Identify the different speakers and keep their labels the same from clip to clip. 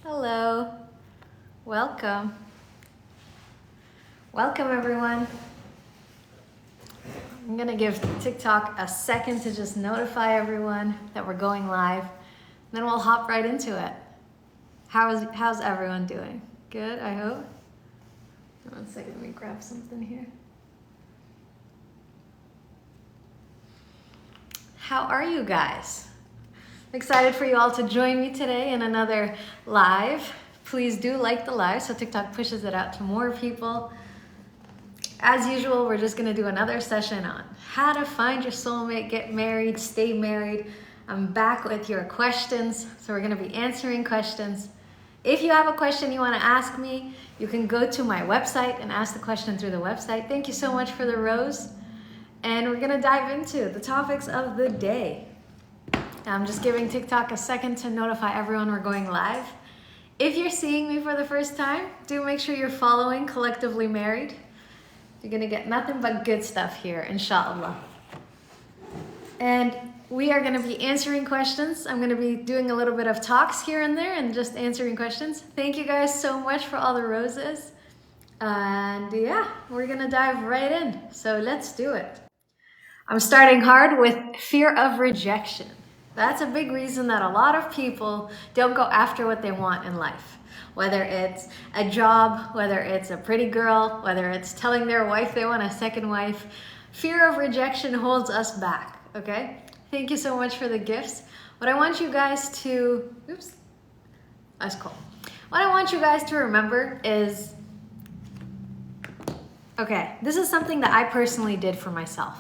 Speaker 1: Hello, welcome. Welcome everyone. I'm gonna give TikTok a second to just notify everyone that we're going live. Then we'll hop right into it. How's everyone doing? Good, I hope. One second, let me grab something here. How are you guys? I'm excited for you all to join me today in another live. Please do like the live so TikTok pushes it out to more people. As usual, we're just gonna do another session on how to find your soulmate, get married, stay married. I'm back with your questions, so we're gonna be answering questions. If you have a question you wanna ask me, you can go to my website and ask the question through the website. Thank you so much for the rose. And we're gonna dive into the topics of the day. I'm just giving TikTok a second to notify everyone we're going live. If you're seeing me for the first time, do make sure you're following Collectively Married. You're gonna get nothing but good stuff here, inshallah. And we are gonna be answering questions. I'm gonna be doing a little bit of talks here and there and just answering questions. Thank you guys so much for all the roses. And yeah, we're gonna dive right in. So let's do it. I'm starting hard with fear of rejection. That's a big reason that a lot of people don't go after what they want in life. Whether it's a job, whether it's a pretty girl, whether it's telling their wife they want a second wife, fear of rejection holds us back, okay? Thank you so much for the gifts. What I want you guys to, that's cool. What I want you guys to remember is, okay, this is something that I personally did for myself.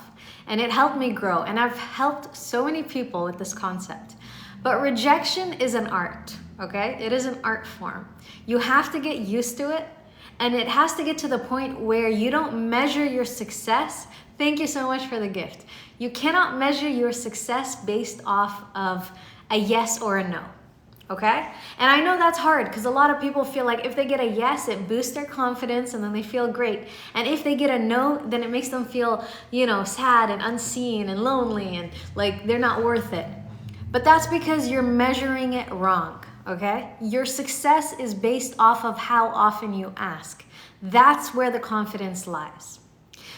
Speaker 1: And it helped me grow. And I've helped so many people with this concept. But rejection is an art, okay? It is an art form. You have to get used to it. And it has to get to the point where you don't measure your success. Thank you so much for the gift. You cannot measure your success based off of a yes or a no. Okay? And I know that's hard because a lot of people feel like if they get a yes, it boosts their confidence and then they feel great. And if they get a no, then it makes them feel, sad and unseen and lonely and like they're not worth it. But that's because you're measuring it wrong, okay? Your success is based off of how often you ask. That's where the confidence lies.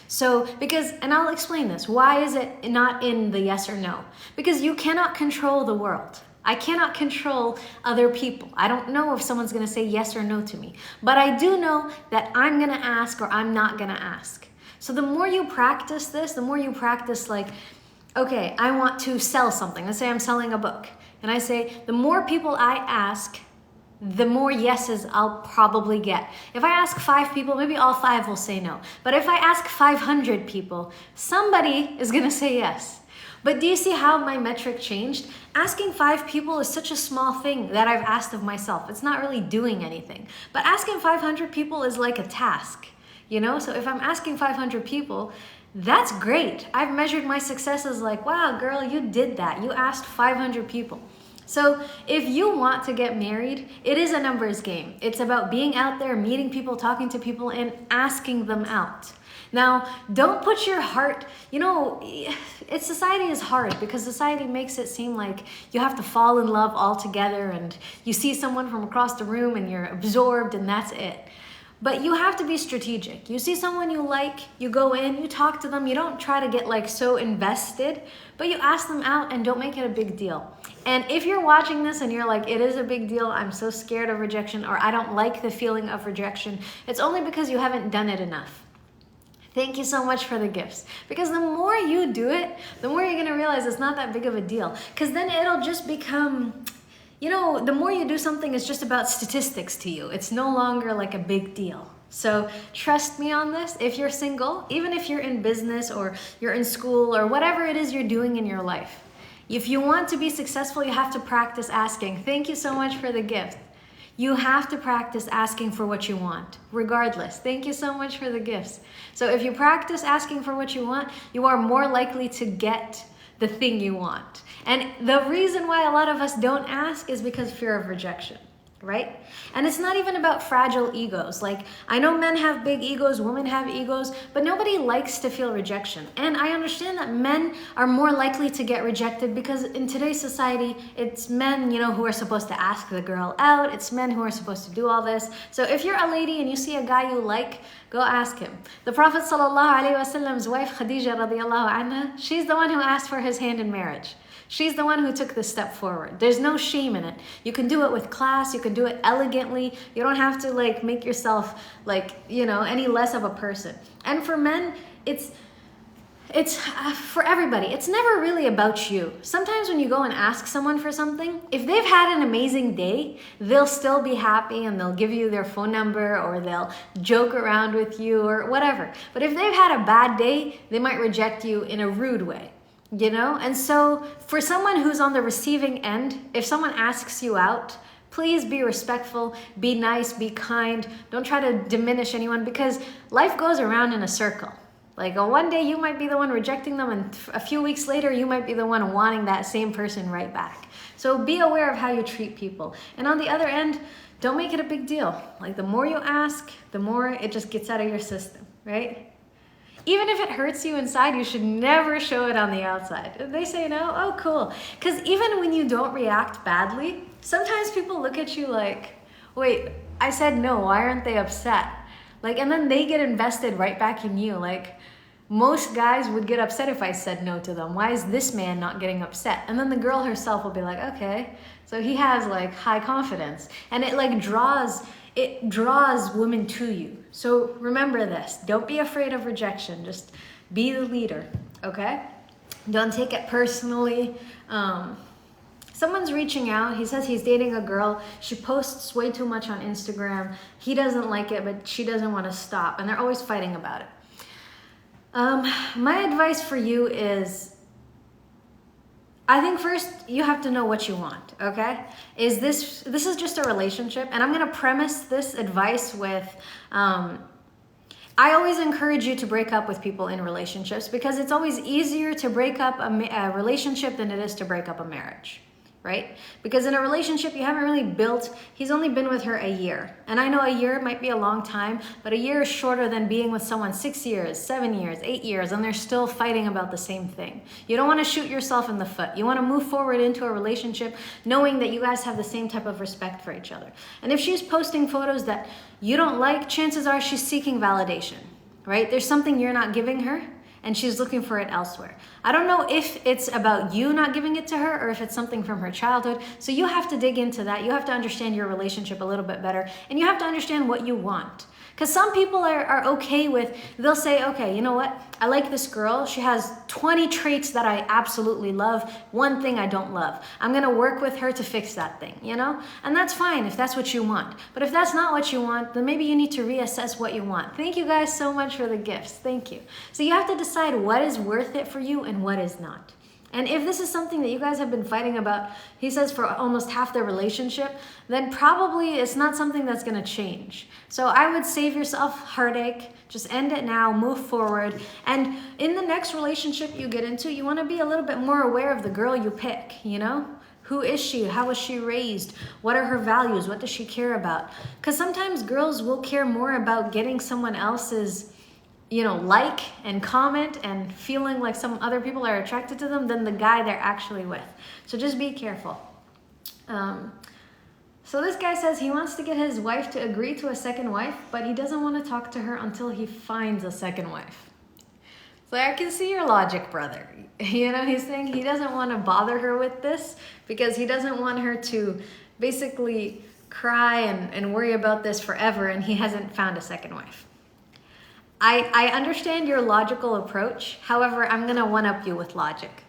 Speaker 1: So, and I'll explain this. Why is it not in the yes or no? Because you cannot control the world. I cannot control other people. I don't know if someone's gonna say yes or no to me, but I do know that I'm gonna ask or I'm not gonna ask. So the more you practice this, the more you practice like, okay, I want to sell something. Let's say I'm selling a book. And I say, the more people I ask, the more yeses I'll probably get. If I ask 5 people, maybe all 5 will say no. But if I ask 500 people, somebody is gonna say yes. But do you see how my metric changed? Asking 5 people is such a small thing that I've asked of myself. It's not really doing anything. But asking 500 people is like a task, So if I'm asking 500 people, that's great. I've measured my success as like, wow, girl, you did that. You asked 500 people. So if you want to get married, it is a numbers game. It's about being out there, meeting people, talking to people, and asking them out. Now, don't put your heart, society is hard because society makes it seem like you have to fall in love altogether and you see someone from across the room and you're absorbed and that's it. But you have to be strategic. You see someone you like, you go in, you talk to them, you don't try to get like so invested, but you ask them out and don't make it a big deal. And if you're watching this and you're like, it is a big deal, I'm so scared of rejection, or I don't like the feeling of rejection, it's only because you haven't done it enough. Thank you so much for the gifts. Because the more you do it, the more you're gonna realize it's not that big of a deal. Because then it'll just become, the more you do something, it's just about statistics to you. It's no longer like a big deal. So trust me on this. If you're single, even if you're in business or you're in school or whatever it is you're doing in your life, if you want to be successful, you have to practice asking. Thank you so much for the gift. You have to practice asking for what you want, regardless. Thank you so much for the gifts. So if you practice asking for what you want, you are more likely to get the thing you want. And the reason why a lot of us don't ask is because fear of rejection. right? And it's not even about fragile egos. Like, I know men have big egos, women have egos, but nobody likes to feel rejection. And I understand that men are more likely to get rejected because in today's society, it's men, who are supposed to ask the girl out. It's men who are supposed to do all this. So if you're a lady and you see a guy you like, go ask him. The Prophet ﷺ's wife, Khadija radiallahu anha, she's the one who asked for his hand in marriage. She's the one who took this step forward. There's no shame in it. You can do it with class. You can do it elegantly. You don't have to make yourself any less of a person. And for men, it's for everybody. It's never really about you. Sometimes when you go and ask someone for something, if they've had an amazing day, they'll still be happy and they'll give you their phone number or they'll joke around with you or whatever. But if they've had a bad day, they might reject you in a rude way. And so for someone who's on the receiving end, if someone asks you out, please be respectful, be nice, be kind. Don't try to diminish anyone because life goes around in a circle. One day you might be the one rejecting them and a few weeks later you might be the one wanting that same person right back. So be aware of how you treat people. And on the other end, don't make it a big deal. The more you ask, the more it just gets out of your system, right? Even if it hurts you inside, you should never show it on the outside. If they say no, oh, cool. Because even when you don't react badly, sometimes people look at you like, wait, I said no, why aren't they upset? And then they get invested right back in you. Most guys would get upset if I said no to them. Why is this man not getting upset? And then the girl herself will be like, okay. So he has high confidence. And it draws women to you. So remember this. Don't be afraid of rejection. Just be the leader, okay? Don't take it personally. Someone's reaching out. He says he's dating a girl. She posts way too much on Instagram. He doesn't like it, but she doesn't want to stop. And they're always fighting about it. My advice for you is, I think first you have to know what you want, okay? This is just a relationship, and I'm gonna premise this advice with, I always encourage you to break up with people in relationships because it's always easier to break up a relationship than it is to break up a marriage, right? Because in a relationship, you haven't really built, he's only been with her a year. And I know a year might be a long time, but a year is shorter than being with someone 6 years, 7 years, 8 years, and they're still fighting about the same thing. You don't want to shoot yourself in the foot. You want to move forward into a relationship knowing that you guys have the same type of respect for each other. And if she's posting photos that you don't like, chances are she's seeking validation, right? There's something you're not giving her, and she's looking for it elsewhere. I don't know if it's about you not giving it to her or if it's something from her childhood. So you have to dig into that. You have to understand your relationship a little bit better, and you have to understand what you want. Because some people are okay with, they'll say, okay, you know what? I like this girl. She has 20 traits that I absolutely love. One thing I don't love. I'm going to work with her to fix that thing, And that's fine if that's what you want. But if that's not what you want, then maybe you need to reassess what you want. Thank you guys so much for the gifts. Thank you. So you have to decide what is worth it for you and what is not. And if this is something that you guys have been fighting about, he says for almost half the relationship, then probably it's not something that's going to change. So I would save yourself heartache, just end it now, move forward. And in the next relationship you get into, you want to be a little bit more aware of the girl you pick, Who is she? How was she raised? What are her values? What does she care about? Because sometimes girls will care more about getting someone else's like and comment and feeling like some other people are attracted to them than the guy they're actually with. So just be careful. So this guy says he wants to get his wife to agree to a second wife, but he doesn't want to talk to her until he finds a second wife. So I can see your logic, brother. He's saying he doesn't want to bother her with this because he doesn't want her to basically cry and worry about this forever, and he hasn't found a second wife. I understand your logical approach. However, I'm going to one-up you with logic.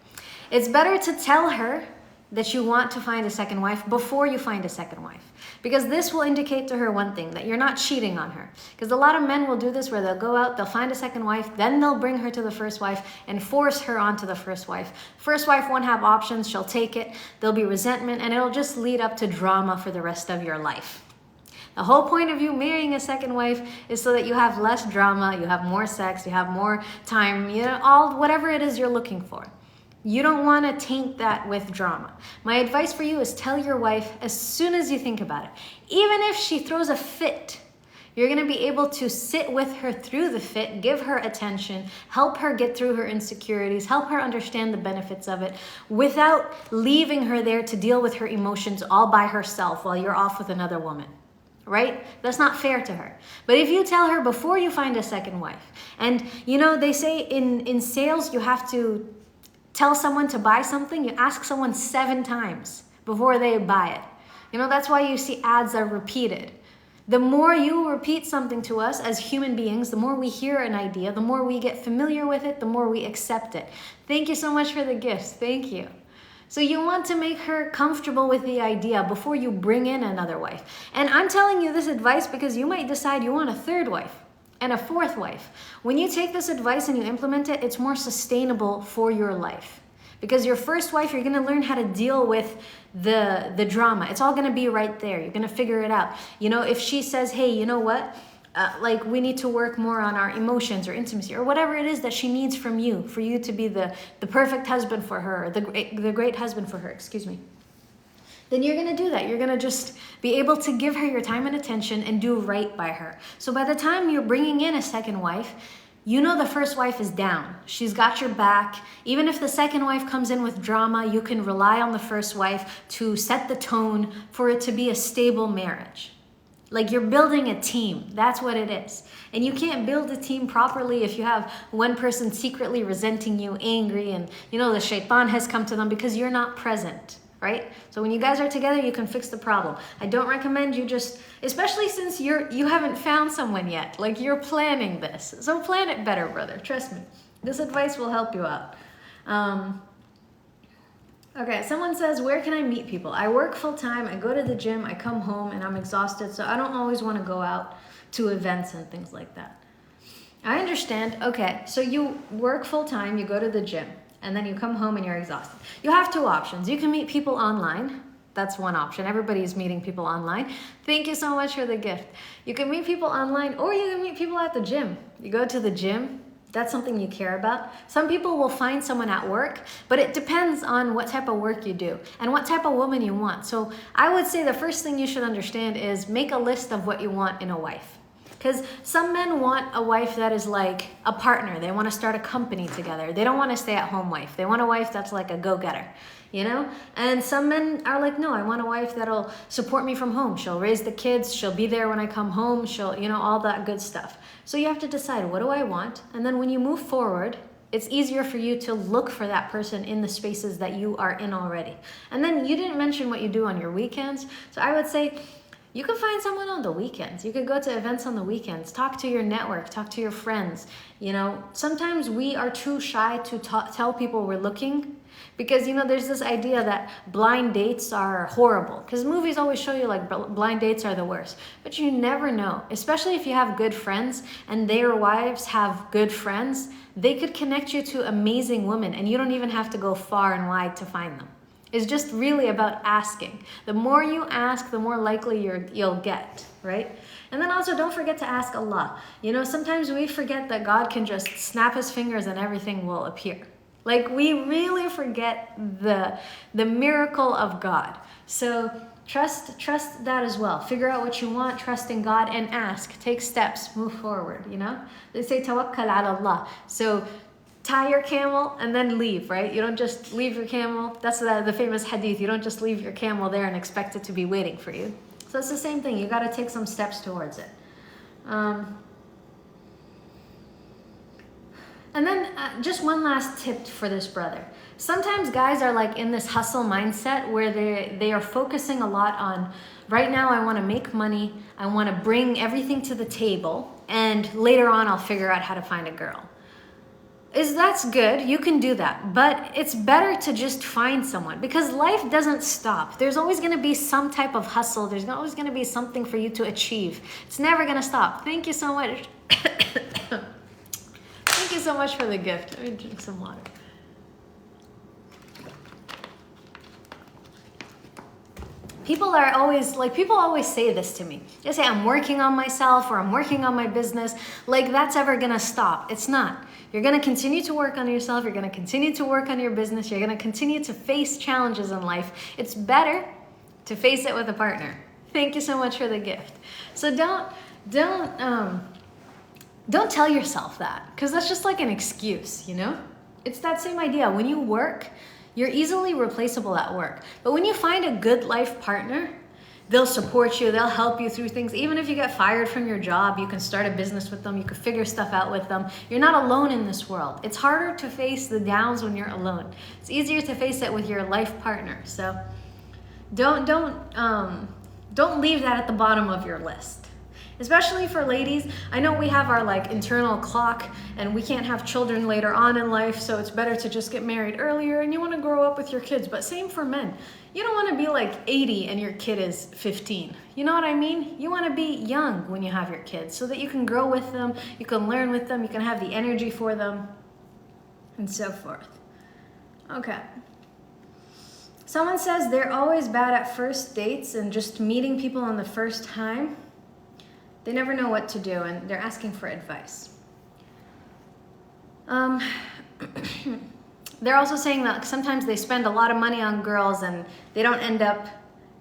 Speaker 1: It's better to tell her that you want to find a second wife before you find a second wife. Because this will indicate to her one thing, that you're not cheating on her. Because a lot of men will do this where they'll go out, they'll find a second wife, then they'll bring her to the first wife and force her onto the first wife. First wife won't have options, she'll take it, there'll be resentment, and it'll just lead up to drama for the rest of your life. The whole point of you marrying a second wife is so that you have less drama, you have more sex, you have more time, whatever it is you're looking for. You don't want to taint that with drama. My advice for you is tell your wife as soon as you think about it. Even if she throws a fit, you're going to be able to sit with her through the fit, give her attention, help her get through her insecurities, help her understand the benefits of it without leaving her there to deal with her emotions all by herself while you're off with another woman. Right? That's not fair to her. But if you tell her before you find a second wife, and they say in sales you have to tell someone to buy something, you ask someone 7 times before they buy it. That's why you see ads are repeated. The more you repeat something to us as human beings, the more we hear an idea, the more we get familiar with it, the more we accept it. Thank you so much for the gifts. Thank you. So you want to make her comfortable with the idea before you bring in another wife. And I'm telling you this advice because you might decide you want a 3rd wife and a 4th wife. When you take this advice and you implement it, it's more sustainable for your life. Because your 1st wife, you're going to learn how to deal with the drama. It's all going to be right there. You're going to figure it out. If she says, hey, you know what? We need to work more on our emotions or intimacy or whatever it is that she needs from you for you to be the perfect husband for her, or the great husband for her, then you're going to do that. You're going to just be able to give her your time and attention and do right by her. So by the time you're bringing in a 2nd wife, the 1st wife is down. She's got your back. Even if the 2nd wife comes in with drama, you can rely on the 1st wife to set the tone for it to be a stable marriage. Like you're building a team. That's what it is. And you can't build a team properly if you have one person secretly resenting you, angry, and the shaitan has come to them because you're not present, right? So when you guys are together, you can fix the problem. I don't recommend you especially since you haven't found someone yet. Like you're planning this. So plan it better, brother. Trust me. This advice will help you out. Okay, someone says, where can I meet people? I work full time, I go to the gym, I come home and I'm exhausted, so I don't always want to go out to events and things like that. I understand. Okay, so you work full time, you go to the gym, and then you come home and you're exhausted. You have 2 options. You can meet people online. That's one option. Everybody's meeting people online. Thank you so much for the gift. You can meet people online, or you can meet people at the gym. You go to the gym. That's something you care about. Some people will find someone at work, but it depends on what type of work you do and what type of woman you want. So I would say the first thing you should understand is make a list of what you want in a wife. Because some men want a wife that is like a partner. They want to start a company together. They don't want a stay-at-home wife. They want a wife that's like a go-getter, And some men are like, no, I want a wife that'll support me from home. She'll raise the kids. She'll be there when I come home. She'll, all that good stuff. So you have to decide, what do I want? And then when you move forward, it's easier for you to look for that person in the spaces that you are in already. And then you didn't mention what you do on your weekends. So I would say, you can find someone on the weekends. You could go to events on the weekends. Talk to your network. Talk to your friends. Sometimes we are too shy to tell people we're looking because, there's this idea that blind dates are horrible because movies always show you like blind dates are the worst. But you never know, especially if you have good friends and their wives have good friends. They could connect you to amazing women and you don't even have to go far and wide to find them. It's just really about asking. The more you ask, the more likely you'll get, right? And then also don't forget to ask Allah. Sometimes we forget that God can just snap his fingers and everything will appear. Like we really forget the miracle of God. So trust that as well. Figure out what you want, trust in God and ask. Take steps, move forward, They say tawakkal ala Allah. So tie your camel and then leave, right? You don't just leave your camel. That's the famous hadith. You don't just leave your camel there and expect it to be waiting for you. So it's the same thing. You got to take some steps towards it. And then just one last tip for this brother. Sometimes guys are like in this hustle mindset where they are focusing a lot on, right now I want to make money. I want to bring everything to the table. And later on, I'll figure out how to find a girl. That's good, you can do that, but it's better to just find someone because life doesn't stop. There's always going to be some type of hustle. There's always going to be something for you to achieve. It's never going to stop. Thank you so much. Thank you so much for the gift. Let me drink some water. People always say this to me. They say, I'm working on myself or I'm working on my business. Like that's ever going to stop. It's not. You're going to continue to work on yourself. You're going to continue to work on your business. You're going to continue to face challenges in life. It's better to face it with a partner. Thank you so much for the gift. So don't tell yourself that, because that's just like an excuse, you know? It's that same idea. When you work, you're easily replaceable at work. But when you find a good life partner, they'll support you, they'll help you through things. Even if you get fired from your job, you can start a business with them, you can figure stuff out with them. You're not alone in this world. It's harder to face the downs when you're alone. It's easier to face it with your life partner. So don't leave that at the bottom of your list. Especially for ladies, I know we have our like internal clock and we can't have children later on in life, so it's better to just get married earlier and you want to grow up with your kids. But same for men. You don't want to be like 80 and your kid is 15. You know what I mean? You want to be young when you have your kids so that you can grow with them, you can learn with them, you can have the energy for them, and so forth. Okay. Someone says they're always bad at first dates and just meeting people on the first time. They never know what to do and they're asking for advice. They're also saying that sometimes they spend a lot of money on girls and they don't end up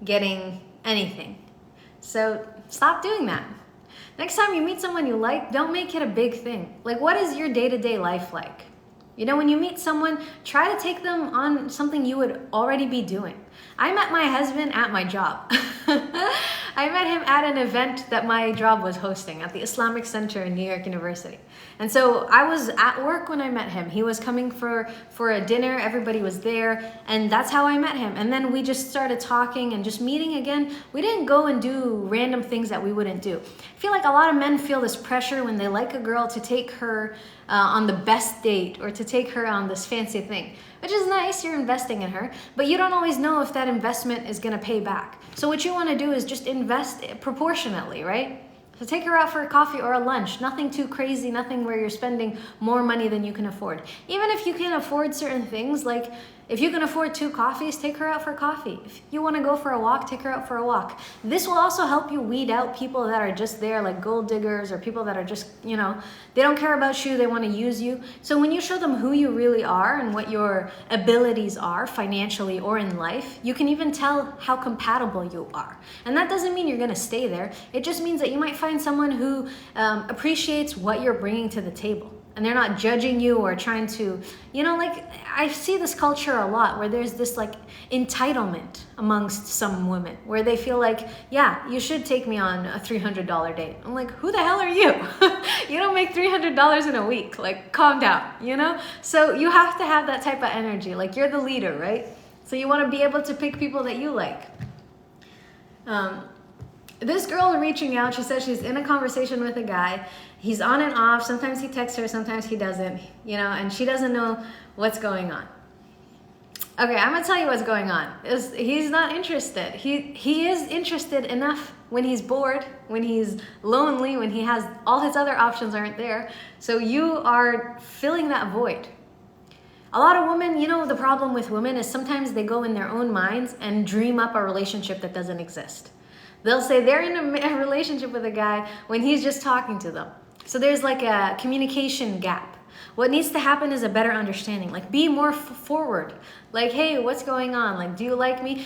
Speaker 1: getting anything. So stop doing that. Next time you meet someone you like, don't make it a big thing. Like, what is your day-to-day life like? You know, when you meet someone, try to take them on something you would already be doing. I met my husband at my job. I met him at an event that my job was hosting at the Islamic Center in New York University. And so I was at work when I met him. He was coming for a dinner, everybody was there, and that's how I met him. And then we just started talking and just meeting again. We didn't go and do random things that we wouldn't do. I feel like a lot of men feel this pressure when they like a girl to take her on the best date or to take her on this fancy thing, which is nice, you're investing in her, but you don't always know if that investment is gonna pay back. So what you wanna do is just invest proportionately, right? So take her out for a coffee or a lunch, nothing too crazy, nothing where you're spending more money than you can afford. Even if you can afford certain things, like if you can afford 2 coffees, take her out for coffee. If you wanna go for a walk, take her out for a walk. This will also help you weed out people that are just there like gold diggers or people that are just, you know, they don't care about you, they wanna use you. So when you show them who you really are and what your abilities are financially or in life, you can even tell how compatible you are. And that doesn't mean you're gonna stay there. It just means that you might find someone who appreciates what you're bringing to the table. And they're not judging you or trying to, you know, like I see this culture a lot where there's this like entitlement amongst some women where they feel like, yeah, you should take me on a $300 date. I'm like, who the hell are you? You don't make $300 in a week. Like, calm down, you know? So you have to have that type of energy. Like, you're the leader, right? So you want to be able to pick people that you like. This girl reaching out, she says she's in a conversation with a guy. He's on and off. Sometimes he texts her, sometimes he doesn't, you know, and she doesn't know what's going on. Okay, I'm gonna tell you what's going on. He's not interested. He is interested enough when he's bored, when he's lonely, when he has all his other options aren't there. So you are filling that void. A lot of women, you know, the problem with women is sometimes they go in their own minds and dream up a relationship that doesn't exist. They'll say they're in a relationship with a guy when he's just talking to them. So there's like a communication gap. What needs to happen is a better understanding. Like, be more forward. Like, hey, what's going on? Like, do you like me?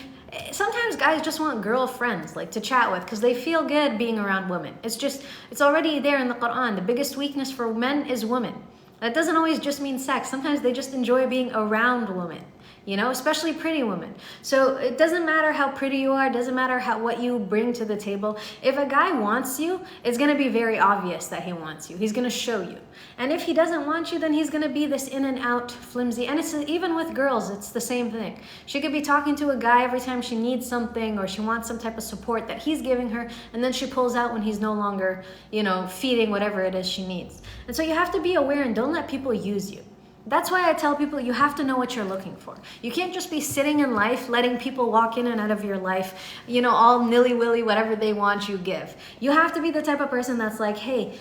Speaker 1: Sometimes guys just want girlfriends, like, to chat with because they feel good being around women. It's already there in the Quran. The biggest weakness for men is women. That doesn't always just mean sex. Sometimes they just enjoy being around women. You know, especially pretty women. So it doesn't matter how pretty you are, it doesn't matter what you bring to the table. If a guy wants you, it's gonna be very obvious that he wants you. He's gonna show you. And if he doesn't want you, then he's gonna be this in and out flimsy. And it's even with girls, it's the same thing. She could be talking to a guy every time she needs something or she wants some type of support that he's giving her, and then she pulls out when he's no longer, you know, feeding whatever it is she needs. And so you have to be aware and don't let people use you. That's why I tell people you have to know what you're looking for. You can't just be sitting in life letting people walk in and out of your life, you know, all nilly-willy, whatever they want you give. You have to be the type of person that's like, hey,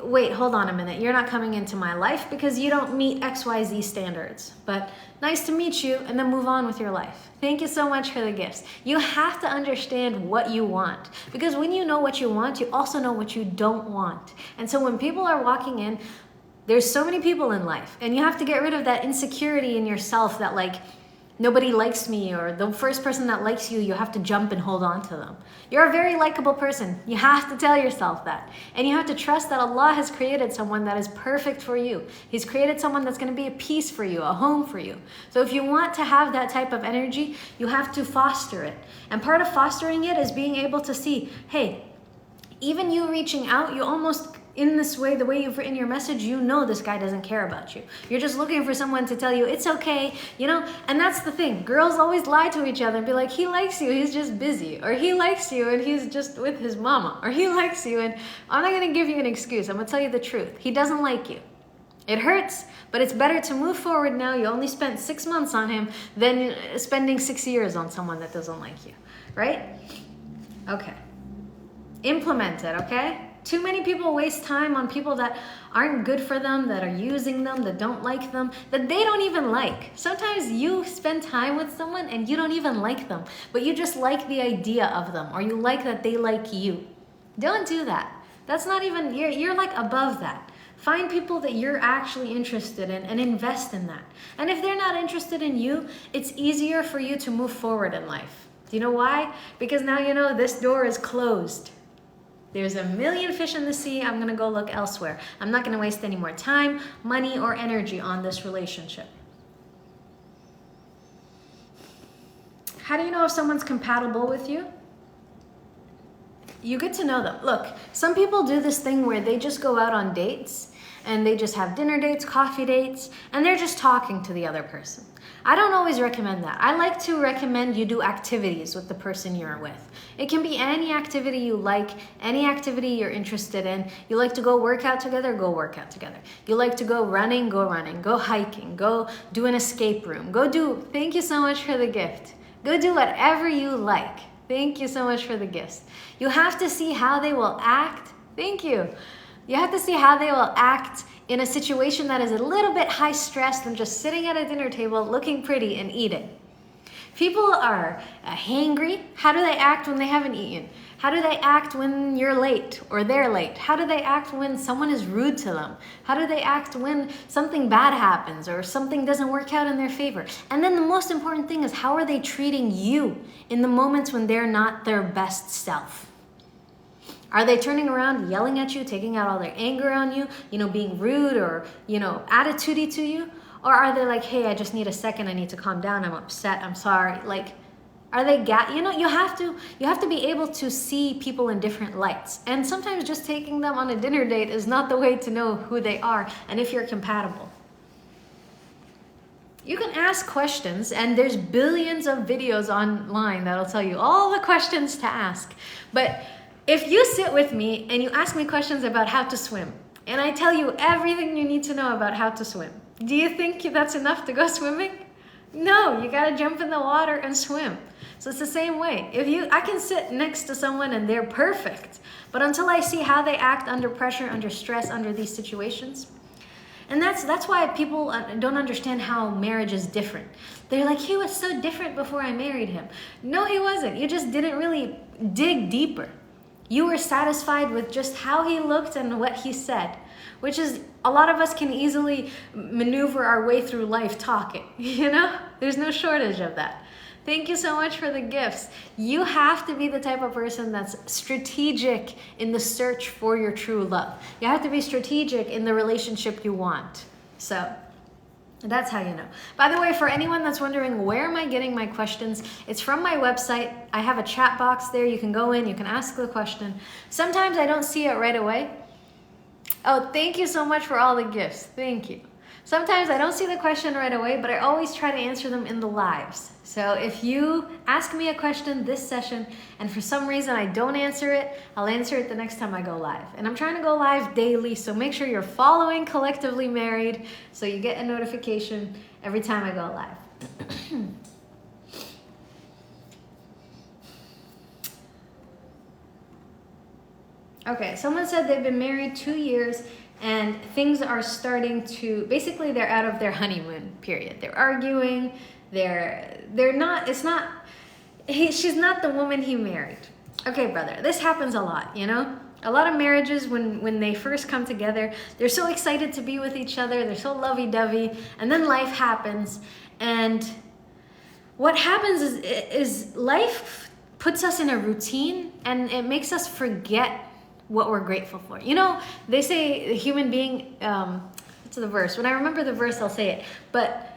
Speaker 1: wait, hold on a minute. You're not coming into my life because you don't meet XYZ standards. But nice to meet you, and then move on with your life. Thank you so much for the gifts. You have to understand what you want, because when you know what you want, you also know what you don't want. And so when people are walking in, there's so many people in life, and you have to get rid of that insecurity in yourself that like, nobody likes me, or the first person that likes you, you have to jump and hold on to them. You're a very likable person. You have to tell yourself that. And you have to trust that Allah has created someone that is perfect for you. He's created someone that's going to be a peace for you, a home for you. So if you want to have that type of energy, you have to foster it. And part of fostering it is being able to see, hey, even you reaching out, you almost, in this way, the way you've written your message, you know this guy doesn't care about you. You're just looking for someone to tell you it's okay, you know? And that's the thing. Girls always lie to each other and be like, he likes you, he's just busy. Or he likes you and he's just with his mama. Or he likes you and I'm not gonna give you an excuse. I'm gonna tell you the truth. He doesn't like you. It hurts, but it's better to move forward now. You only spent 6 months on him than spending 6 years on someone that doesn't like you, right? Okay. Implement it, okay? Too many people waste time on people that aren't good for them, that are using them, that don't like them, that they don't even like. Sometimes you spend time with someone and you don't even like them, but you just like the idea of them, or you like that they like you. Don't do that. That's not even, you're like above that. Find people that you're actually interested in and invest in that. And if they're not interested in you, it's easier for you to move forward in life. Do you know why? Because now you know this door is closed. There's a million fish in the sea. I'm gonna go look elsewhere. I'm not gonna waste any more time, money, or energy on this relationship. How do you know if someone's compatible with you? You get to know them. Look, some people do this thing where they just go out on dates and they just have dinner dates, coffee dates, and they're just talking to the other person. I don't always recommend that. I like to recommend you do activities with the person you're with. It can be any activity you like, any activity you're interested in. You like to go work out together, go work out together. You like to go running, go hiking, go do an escape room, thank you so much for the gift. Go do whatever you like. Thank you so much for the gifts. You have to see how they will act. Thank you. You have to see how they will act in a situation that is a little bit high stress than just sitting at a dinner table looking pretty and eating. People are hangry. How do they act when they haven't eaten? How do they act when you're late or they're late? How do they act when someone is rude to them? How do they act when something bad happens or something doesn't work out in their favor? And then the most important thing is, how are they treating you in the moments when they're not their best self? Are they turning around, yelling at you, taking out all their anger on you, being rude or, attitudey to you? Or are they like, hey, I just need a second, I need to calm down, I'm upset, I'm sorry. Like, are they, you have to be able to see people in different lights. And sometimes just taking them on a dinner date is not the way to know who they are and if you're compatible. You can ask questions, and there's billions of videos online that'll tell you all the questions to ask. But if you sit with me and you ask me questions about how to swim, and I tell you everything you need to know about how to swim, do you think that's enough to go swimming? No, you gotta jump in the water and swim. So it's the same way. I can sit next to someone and they're perfect, but until I see how they act under pressure, under stress, under these situations, and that's why people don't understand how marriage is different. They're like, he was so different before I married him. No, he wasn't. You just didn't really dig deeper. You were satisfied with just how he looked and what he said, which is, a lot of us can easily maneuver our way through life talking, There's no shortage of that. Thank you so much for the gifts. You have to be the type of person that's strategic in the search for your true love. You have to be strategic in the relationship you want. So that's how you know. By the way, for anyone that's wondering, where am I getting my questions? It's from my website. I have a chat box there. You can go in, you can ask the question. Sometimes I don't see it right away. Oh, thank you so much for all the gifts. Thank you. Sometimes I don't see the question right away, but I always try to answer them in the lives. So if you ask me a question this session and for some reason I don't answer it, I'll answer it the next time I go live. And I'm trying to go live daily, so make sure you're following Collectively Married so you get a notification every time I go live. Okay, someone said they've been married 2 years and things are starting to, basically they're out of their honeymoon period. They're arguing, she's not the woman he married. Okay, brother, this happens a lot, A lot of marriages, when they first come together, they're so excited to be with each other, they're so lovey-dovey, and then life happens. And what happens is life puts us in a routine, and it makes us forget what we're grateful for. You know, they say a human being, it's the verse. When I remember the verse, I'll say it. But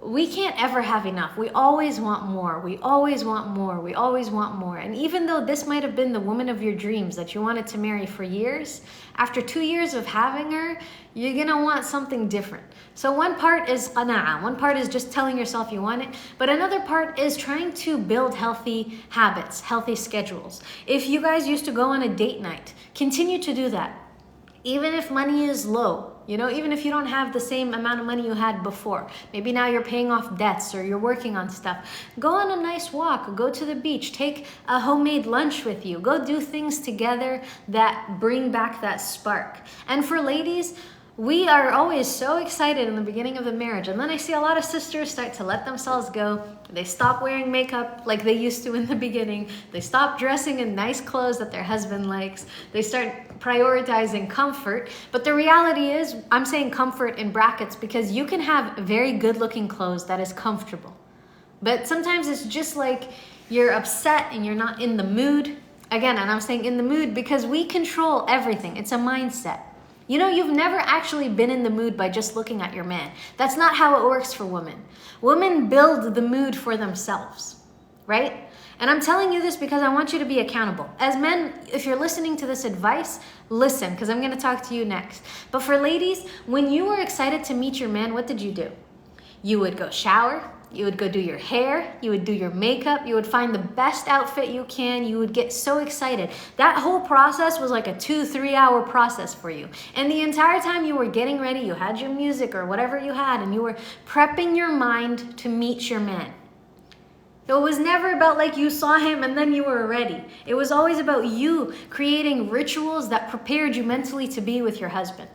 Speaker 1: we can't ever have enough. We always want more. We always want more. We always want more. And even though this might have been the woman of your dreams that you wanted to marry for years, after 2 years of having her, you're gonna want something different. So one part is qana'a. One part is just telling yourself you want it. But another part is trying to build healthy habits, healthy schedules. If you guys used to go on a date night, continue to do that. Even if money is low, you know, even if you don't have the same amount of money you had before, maybe now you're paying off debts or you're working on stuff, go on a nice walk, go to the beach, take a homemade lunch with you, go do things together that bring back that spark. And for ladies, we are always so excited in the beginning of the marriage, and then I see a lot of sisters start to let themselves go. They stop wearing makeup like they used to in the beginning. They stop dressing in nice clothes that their husband likes. They start prioritizing comfort. But the reality is, I'm saying comfort in brackets because you can have very good looking clothes that is comfortable. But sometimes it's just like you're upset and you're not in the mood. Again, and I'm saying in the mood because we control everything. It's a mindset. You know, you've never actually been in the mood by just looking at your man. That's not how it works for women. Women build the mood for themselves, right? And I'm telling you this because I want you to be accountable. As men, if you're listening to this advice, listen, because I'm going to talk to you next. But for ladies, when you were excited to meet your man, what did you do? You would go shower. You would go do your hair, you would do your makeup, you would find the best outfit you can, you would get so excited. That whole process was like a 2-3 hour process for you. And the entire time you were getting ready, you had your music or whatever you had, and you were prepping your mind to meet your man. It was never about like you saw him and then you were ready. It was always about you creating rituals that prepared you mentally to be with your husband.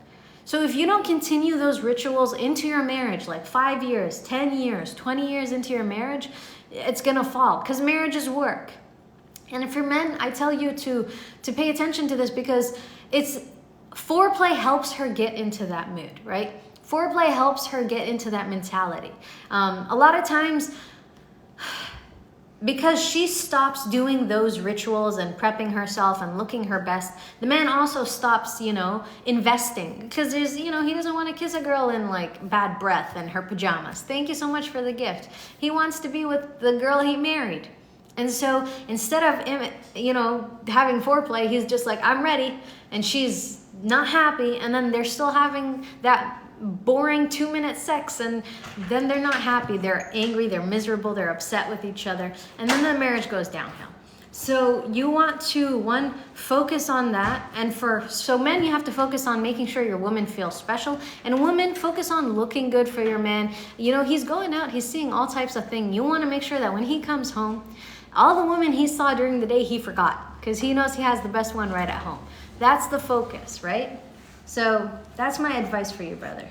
Speaker 1: So if you don't continue those rituals into your marriage, like 5 years, 10 years, 20 years into your marriage, it's gonna fall because marriage is work. And for men, I tell you to pay attention to this because foreplay helps her get into that mood, right? Foreplay helps her get into that mentality. A lot of times, because she stops doing those rituals and prepping herself and looking her best, the man also stops, investing. Because he doesn't want to kiss a girl in like bad breath and her pajamas. Thank you so much for the gift. He wants to be with the girl he married. And so instead of having foreplay, he's just like, I'm ready. And she's not happy. And then they're still having that boring 2-minute sex, and then they're not happy, they're angry, they're miserable, they're upset with each other, and then the marriage goes downhill. So you want to focus on that, and so men, you have to focus on making sure your woman feels special, and women, focus on looking good for your man. He's going out, he's seeing all types of things. You want to make sure that when he comes home, all the women he saw during the day he forgot, because he knows he has the best one right at home. That's the focus, right? So that's my advice for you, brother.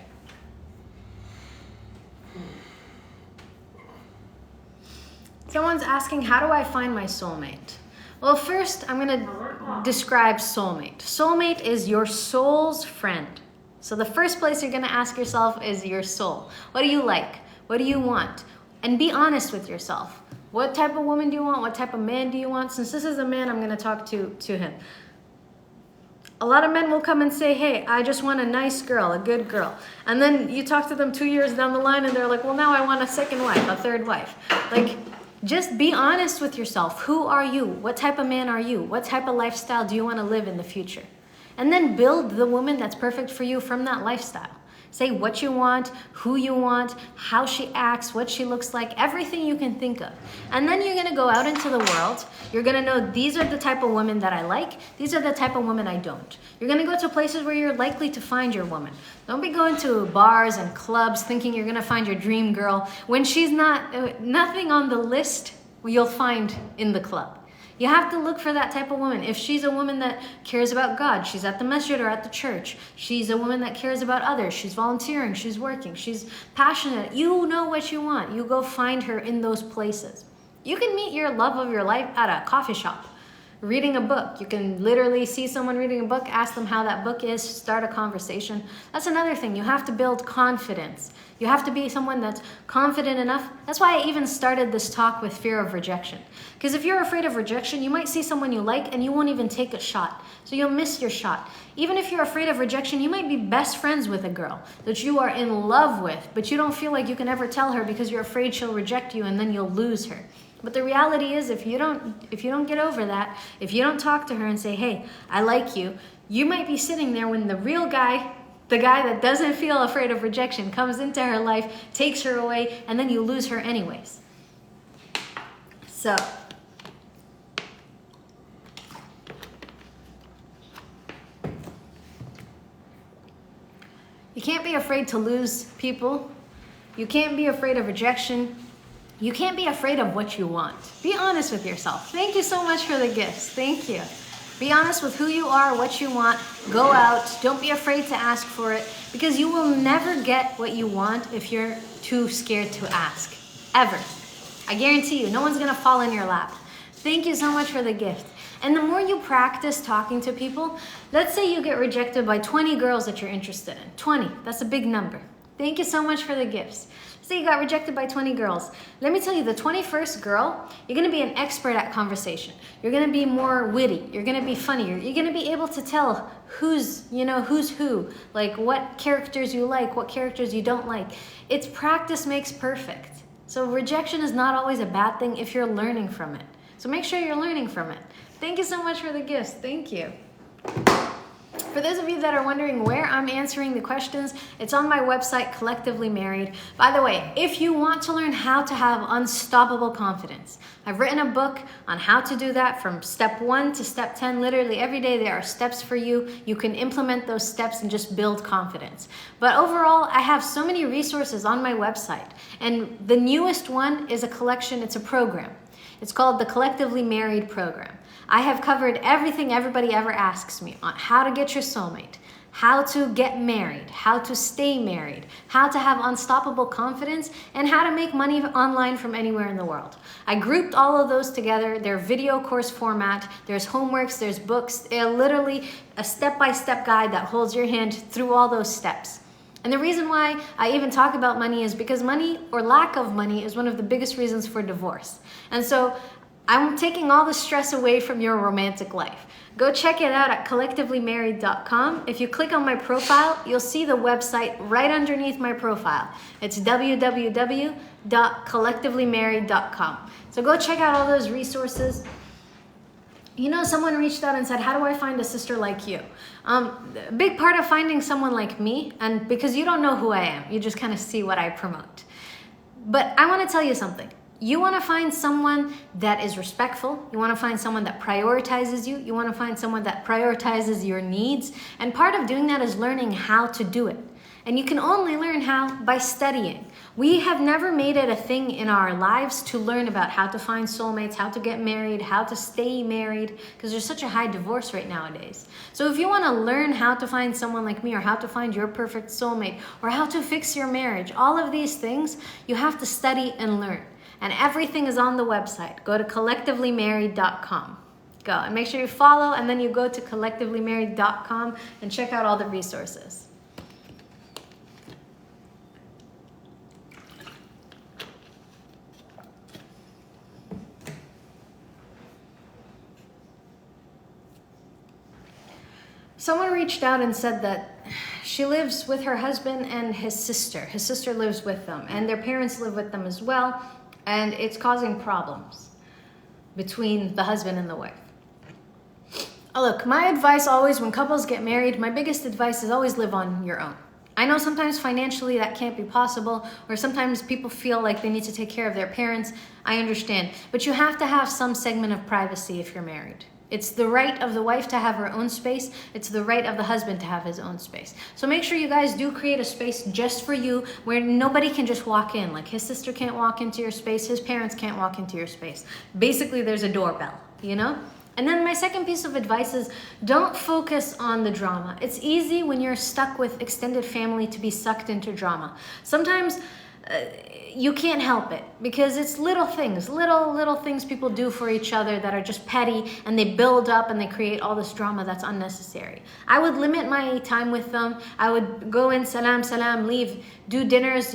Speaker 1: Someone's asking, how do I find my soulmate? Well, first, I'm going to describe soulmate. Soulmate is your soul's friend. So the first place you're going to ask yourself is your soul. What do you like? What do you want? And be honest with yourself. What type of woman do you want? What type of man do you want? Since this is a man, I'm going to talk to him. A lot of men will come and say, hey, I just want a nice girl, a good girl. And then you talk to them 2 years down the line and they're like, well, now I want a second wife, a third wife. Like, just be honest with yourself. Who are you? What type of man are you? What type of lifestyle do you want to live in the future? And then build the woman that's perfect for you from that lifestyle. Say what you want, who you want, how she acts, what she looks like, everything you can think of. And then you're going to go out into the world. You're going to know these are the type of women that I like. These are the type of women I don't. You're going to go to places where you're likely to find your woman. Don't be going to bars and clubs thinking you're going to find your dream girl when she's nothing on the list you'll find in the club. You have to look for that type of woman. If she's a woman that cares about God, she's at the masjid or at the church. She's a woman that cares about others. She's volunteering. She's working. She's passionate. You know what you want. You go find her in those places. You can meet your love of your life at a coffee shop. Reading a book. You can literally see someone reading a book, ask them how that book is, start a conversation. That's another thing. You have to build confidence. You have to be someone that's confident enough. That's why I even started this talk with fear of rejection. Because if you're afraid of rejection, you might see someone you like and you won't even take a shot. So you'll miss your shot. Even if you're afraid of rejection, you might be best friends with a girl that you are in love with, but you don't feel like you can ever tell her because you're afraid she'll reject you and then you'll lose her. But the reality is, if you don't get over that, if you don't talk to her and say, hey, I like you, you might be sitting there when the real guy, the guy that doesn't feel afraid of rejection, comes into her life, takes her away, and then you lose her anyways. So, you can't be afraid to lose people. You can't be afraid of rejection. You can't be afraid of what you want. Be honest with yourself. Thank you so much for the gifts. Thank you. Be honest with who you are, what you want. Go out. Don't be afraid to ask for it, because you will never get what you want if you're too scared to ask. Ever. I guarantee you, no one's going to fall in your lap. Thank you so much for the gift. And the more you practice talking to people, let's say you get rejected by 20 girls that you're interested in. 20. That's a big number. Thank you so much for the gifts. Say you got rejected by 20 girls. Let me tell you, the 21st girl, you're going to be an expert at conversation. You're going to be more witty. You're going to be funnier. You're going to be able to tell who's who, like what characters you like, what characters you don't like. It's practice makes perfect. So rejection is not always a bad thing if you're learning from it. So make sure you're learning from it. Thank you so much for the gifts. Thank you. For those of you that are wondering where I'm answering the questions, it's on my website, Collectively Married. By the way, if you want to learn how to have unstoppable confidence, I've written a book on how to do that from step 1 to step 10. Literally every day there are steps for you. You can implement those steps and just build confidence. But overall, I have so many resources on my website. And the newest one is a collection, it's a program. It's called the Collectively Married program. I have covered everything everybody ever asks me on how to get your soulmate, how to get married, how to stay married, how to have unstoppable confidence, and how to make money online from anywhere in the world. I grouped all of those together. They're video course format. There's homeworks, there's books. They're literally a step-by-step guide that holds your hand through all those steps. And the reason why I even talk about money is because money or lack of money is one of the biggest reasons for divorce. And so I'm taking all the stress away from your romantic life. Go check it out at collectivelymarried.com. If you click on my profile, you'll see the website right underneath my profile. It's www.collectivelymarried.com. So go check out all those resources. You know, someone reached out and said, how do I find a sister like you? A big part of finding someone like me, and because you don't know who I am, you just kind of see what I promote. But I want to tell you something. You want to find someone that is respectful. You want to find someone that prioritizes you. You want to find someone that prioritizes your needs. And part of doing that is learning how to do it. And you can only learn how by studying. We have never made it a thing in our lives to learn about how to find soulmates, how to get married, how to stay married, because there's such a high divorce rate nowadays. So if you want to learn how to find someone like me, or how to find your perfect soulmate, or how to fix your marriage, all of these things, you have to study and learn. And everything is on the website. Go to collectivelymarried.com. Go and make sure you follow, and then you go to collectivelymarried.com and check out all the resources. Someone reached out and said that she lives with her husband and his sister. His sister lives with them, and their parents live with them as well, and it's causing problems between the husband and the wife. Oh, look, my advice always when couples get married, my biggest advice is always live on your own. I know sometimes financially that can't be possible, or sometimes people feel like they need to take care of their parents. I understand, but you have to have some segment of privacy if you're married. It's the right of the wife to have her own space. It's the right of the husband to have his own space. So make sure you guys do create a space just for you where nobody can just walk in. Like his sister can't walk into your space. His parents can't walk into your space. Basically, there's a doorbell, you know? And then my second piece of advice is don't focus on the drama. It's easy when you're stuck with extended family to be sucked into drama. Sometimes you can't help it, because it's little things, little things people do for each other that are just petty, and they build up and they create all this drama that's unnecessary. I would limit my time with them. I would go in, salam, leave, do dinners,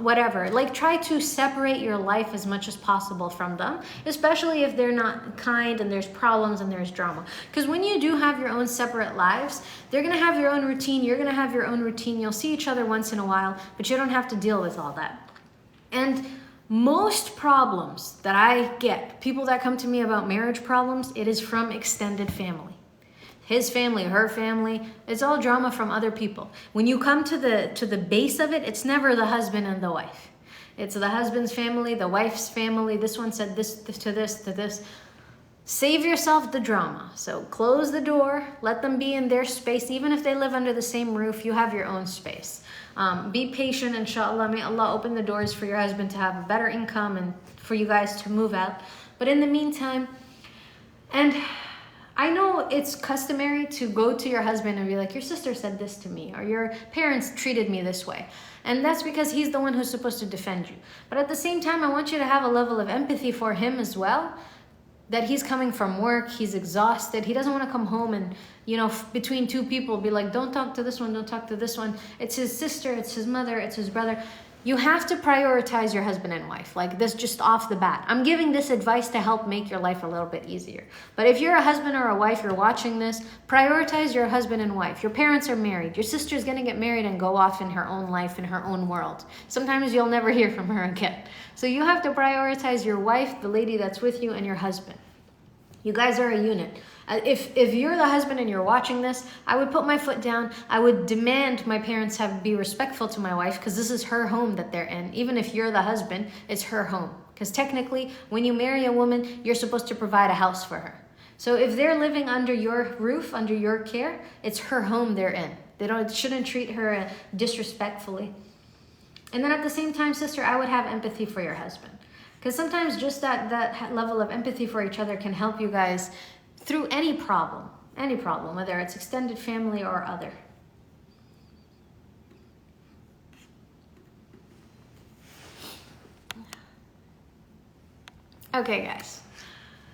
Speaker 1: whatever. Like, try to separate your life as much as possible from them, especially if they're not kind and there's problems and there's drama. Because when you do have your own separate lives, they're gonna have your own routine, you're gonna have your own routine, you'll see each other once in a while, but you don't have to deal with all that. And most problems that I get, people that come to me about marriage problems, it is from extended family. His family, her family, it's all drama from other people. When you come to the base of it, it's never the husband and the wife. It's the husband's family, the wife's family. This one said this to this. Save yourself the drama. So close the door, let them be in their space. Even if they live under the same roof, you have your own space. Be patient, inshallah. May Allah open the doors for your husband to have a better income and for you guys to move out. But in the meantime, and I know it's customary to go to your husband and be like, your sister said this to me, or your parents treated me this way. And that's because he's the one who's supposed to defend you. But at the same time, I want you to have a level of empathy for him as well, that he's coming from work, he's exhausted, he doesn't want to come home and, between two people be like, don't talk to this one, don't talk to this one. It's his sister, it's his mother, it's his brother. You have to prioritize your husband and wife, like this just off the bat. I'm giving this advice to help make your life a little bit easier. But if you're a husband or a wife, you're watching this, prioritize your husband and wife. Your parents are married. Your sister's gonna get married and go off in her own life, in her own world. Sometimes you'll never hear from her again. So you have to prioritize your wife, the lady that's with you, and your husband. You guys are a unit. If you're the husband and you're watching this, I would put my foot down. I would demand my parents be respectful to my wife, because this is her home that they're in. Even if you're the husband, it's her home. Because technically, when you marry a woman, you're supposed to provide a house for her. So if they're living under your roof, under your care, it's her home they're in. They shouldn't treat her disrespectfully. And then at the same time, sister, I would have empathy for your husband. Because sometimes just that level of empathy for each other can help you guys through any problem, whether it's extended family or other. Okay, guys.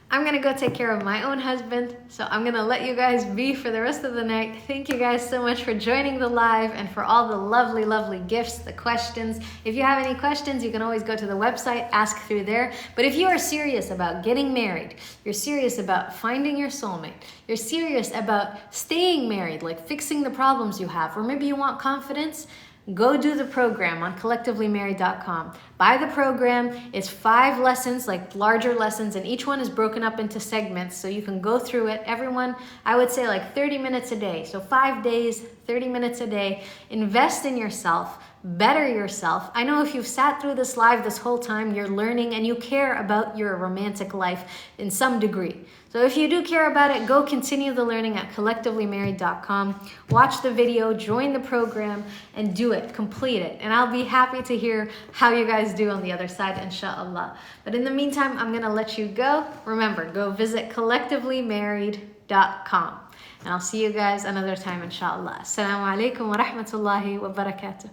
Speaker 1: I'm gonna go take care of my own husband, so I'm gonna let you guys be for the rest of the night. Thank you guys so much for joining the live and for all the lovely gifts, the questions. If you have any questions, you can always go to the website, ask through there. But if you are serious about getting married, you're serious about finding your soulmate, you're serious about staying married, like fixing the problems you have, or maybe you want confidence, go do the program on collectivelymarried.com. Buy the program. It's 5 lessons, like larger lessons, and each one is broken up into segments, so you can go through it. Everyone, I would say like 30 minutes a day. So 5 days, 30 minutes a day. Invest in yourself. Better yourself. I know if you've sat through this live this whole time, you're learning and you care about your romantic life in some degree. So if you do care about it, go continue the learning at collectivelymarried.com. Watch the video, join the program, and do it, complete it. And I'll be happy to hear how you guys do on the other side, inshallah. But in the meantime, I'm gonna let you go. Remember, go visit collectivelymarried.com. And I'll see you guys another time, inshallah. Assalamu alaikum wa rahmatullahi wa barakatuh.